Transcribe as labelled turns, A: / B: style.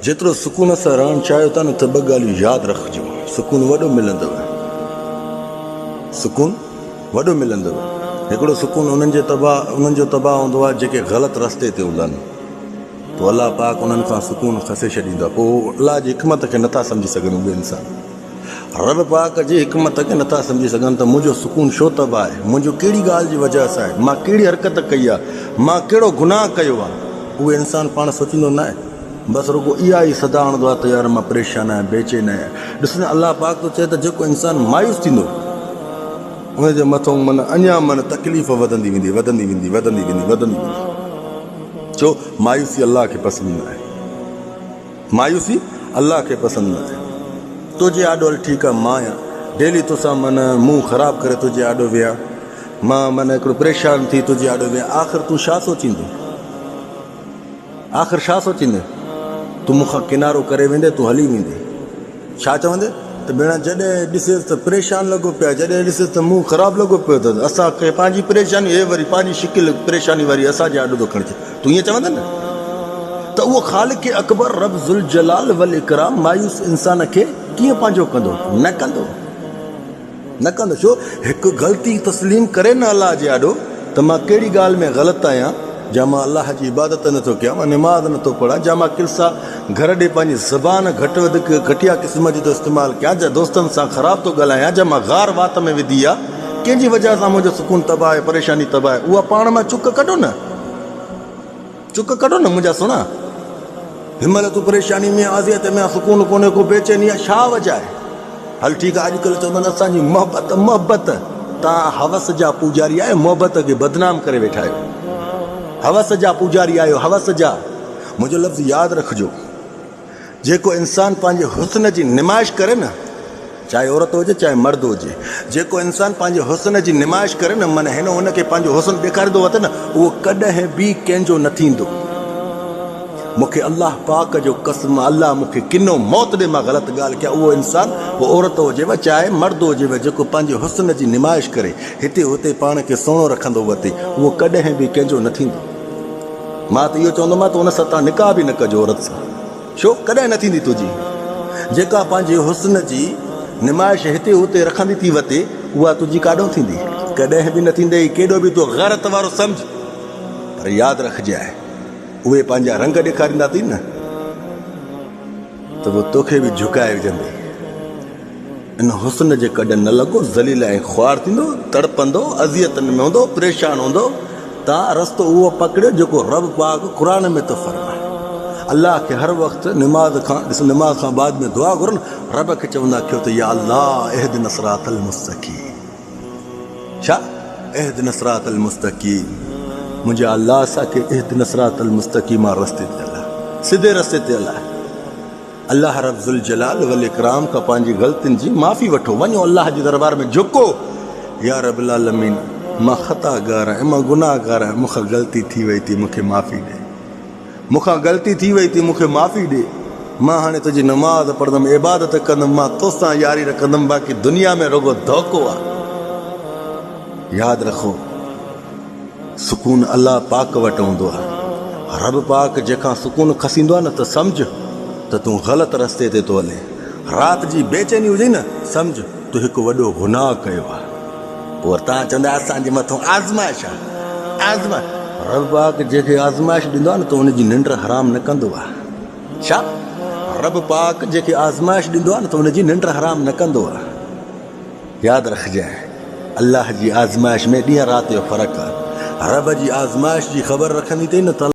A: जेतिरो सुकून सां रहणु चाहियो था न त ॿ ॻाल्हियूं यादि रखिजो। सुकून वॾो मिलंदव, सुकून वॾो मिलंदव। हिकिड़ो सुकून उन्हनि जो तबाह हूंदो आहे जेके ग़लति रस्ते ते हलनि, पोइ अलाह पाक उन्हनि खां सुकून खसे छॾींदो आहे। पोइ अलाह जी हिकमत खे नथा सम्झी सघनि उहे इंसान, रब पाक जी हिकमत खे नथा सम्झी सघनि त मुंहिंजो सुकून छो तबाह आहे, मुंहिंजो कहिड़ी ॻाल्हि जी वजह सां आहे, मां कहिड़ी हरकत कई आहे, मां कहिड़ो गुनाह कयो आहे। उहे इंसान पाण सोचींदो न आहे, बसि रुगो इहा ई सदा हणंदो आहे त यार मां परेशान आहियां, बेचैन आहियां। ॾिस न, अलाह पाक थो चए त जेको इंसान मायूस थींदो उनजे मथां माना अञा माना तकलीफ़ वधंदी वेंदी वधंदी वेंदी वधंदी वेंदी वधंदी वेंदी। छो? मायूसी अलाह खे पसंदि न आहे, मायूसी अलाह खे पसंदि न आहे। तुंहिंजे आॾो हल ठीकु आहे, मां आहियां डेली तोसां माना मुंहुं ख़राबु करे तुंहिंजे आॾो विया, मां माना हिकिड़ो परेशान थी तुंहिंजे आॾो विया, आख़िर तूं छा सोचींदे, आख़िर छा सोचींदे? तूं मूंखां किनारो करे वेंदे, तूं हली वेंदे, छा चवंदे त भेण जॾहिं ॾिसेसि त परेशान लॻो पिया, जॾहिं ॾिसेसि त मुंहुं ख़राबु लॻो पियो त असांखे पंहिंजी परेशानी, हे वरी पंहिंजी शिकिल परेशानी वारी असांजे आॾो थो खणिजे, तूं ईअं चवंदे न? त उहो ख़ालिक़ अकबर रब ज़ुल जलाल वल इकराम मायूस इंसान खे कीअं पंहिंजो कंदो? न कंदो, न कंदो। छो? हिकु ग़लती तस्लीम करे न अलाह जे आॾो त मां कहिड़ी ॻाल्हि में ग़लति आहियां, जा मां अलाह जी इबादत नथो कयां, मां निमाज़ नथो पढ़ां, जा मां किलसा घर ॾे पंहिंजी ज़बान घटि वधि घटिया क़िस्म जी थो इस्तेमालु कयां, जा दोस्तनि सां ख़राबु थो ॻाल्हायां, जा मां गार वात में विधी आहे, कंहिंजी वजह सां मुंहिंजो सुकून तबाह आहे, परेशानी तबाह आहे। उहा पाण मां चुक कढो न, चुक कढो न मुंहिंजा सुणा। हिनमहिल तूं परेशानी में, आज़ियत में, सुकून कोन्हे, को बेचैनी आहे, छा वजह आहे? हल ठीकु आहे, अॼुकल्ह चवंदा आहिनि असांजी मोहबत मोहबत, तव्हां हवस जा पुजारी आहियो, मोहबत खे बदनाम करे वेठा आहियो, हवस जा पुजारी आहियो, हवस जा। मुंहिंजो लफ़्ज़ यादि रखिजो, जेको इंसान पंहिंजे हुस्न जी निमाइश करे न, चाहे औरत हुजे चाहे मर्द हुजे, जेको इंसान पंहिंजे हुस्न जी निमाइश करे न, माना हिन हुनखे पंहिंजो हुस्न ॾेखारींदो वठे न, उहो कॾहिं बि कंहिंजो न थींदो। मूंखे अलाह पाक जो कसम, अलाह मूंखे किनो मौत ॾे मां ग़लति ॻाल्हि कया, उहो इंसान, पोइ औरत हुजेव चाहे मर्द हुजेव, जेको पंहिंजे हुस्न जी निमाइश करे हिते हुते पाण खे सुहिणो रखंदो वठे, उहो कॾहिं बि कंहिंजो न थींदो। मां त इहो चवंदोमांइ त उन सां तव्हां निकाह बि न कजो औरत सां। छो? कॾहिं न थींदी तुंहिंजी। जेका पंहिंजे हुस्न जी निमाइश हिते हुते रखंदी थी वठे, उहा तुंहिंजी काॾों थींदी? कॾहिं बि न थींदई, केॾो बि तूं ग़ैरत वारो सम्झ। पर यादि रखजांइ, उहे पंहिंजा रंग ॾेखारींदा थी न, त उहो तोखे बि झुकाए विझंदे। इन हुस्न जे कॾहिं न लॻो, ज़लील ऐं ख्वार थींदो, तड़पंदो, अज़ियतनि में हूंदो, परेशान हूंदो। तव्हां रस्तो उहो पकड़ियो जेको रब पाक क़ुर में थो फरमाए। अलाह खे हर वक़्तु निमाज़ खां बाद में दुआ घुरनि, रब खे चवंदा कयो त या अल्लाह इहदिना सिरातल मुस्तक़ीम। छा? इहदिना सिरातल मुस्तक़ीम। मुंहिंजा अलाह असांखे इहदिना सिरातल मुस्तक़ीम रस्ते ते हलाए, सिधे रस्ते ते हलाए। अलाह रब ज़ुल जलाल वल इकराम खां पंहिंजी ग़लतियुनि जी माफ़ी वठो, वञो अलाह जे दरबार में झुको, या रब्बुल आलमीन मां ख़तागार आहियां, मां गुनाहगार आहियां, मूंखां ग़लती थी वई थी, मूंखे माफ़ी ॾे, मूंखां ग़लती थी वई थी, मूंखे माफ़ी ॾे। मां हाणे तुंहिंजी नमाज़ पढ़ंदुमि, इबादत कंदुमि, मां तोसां यारी रखंदुमि, बाक़ी दुनिया में रुगो धोखो आहे। यादि रखो, सुकून अलाह पाक वटि हूंदो आहे। रब पाक जंहिंखां सुकून खसींदो आहे न, त सम्झ त तूं ग़लति रस्ते ते थो हले। राति जी बेचैनी हुजे न, सम्झ तूं हिकु वॾो गुनाह कयो आहे। पोइ तव्हां चवंदा असांजे मथां आज़माइश आहे, आज़माइश। रब पाक जंहिंखे आज़माइश ॾींदो आहे न, त उनजी निंड हराम न कंदो आहे। छा? रब पाक जंहिंखे आज़माइश ॾींदो आहे न, त उनजी निंड हराम न कंदो आहे। यादि रखजांइ, अलाह जी आज़माइश में ॾींहं राति जो फ़र्क़ु आहे। रब जी आज़माइश जी ख़बर रखंदी अथई न त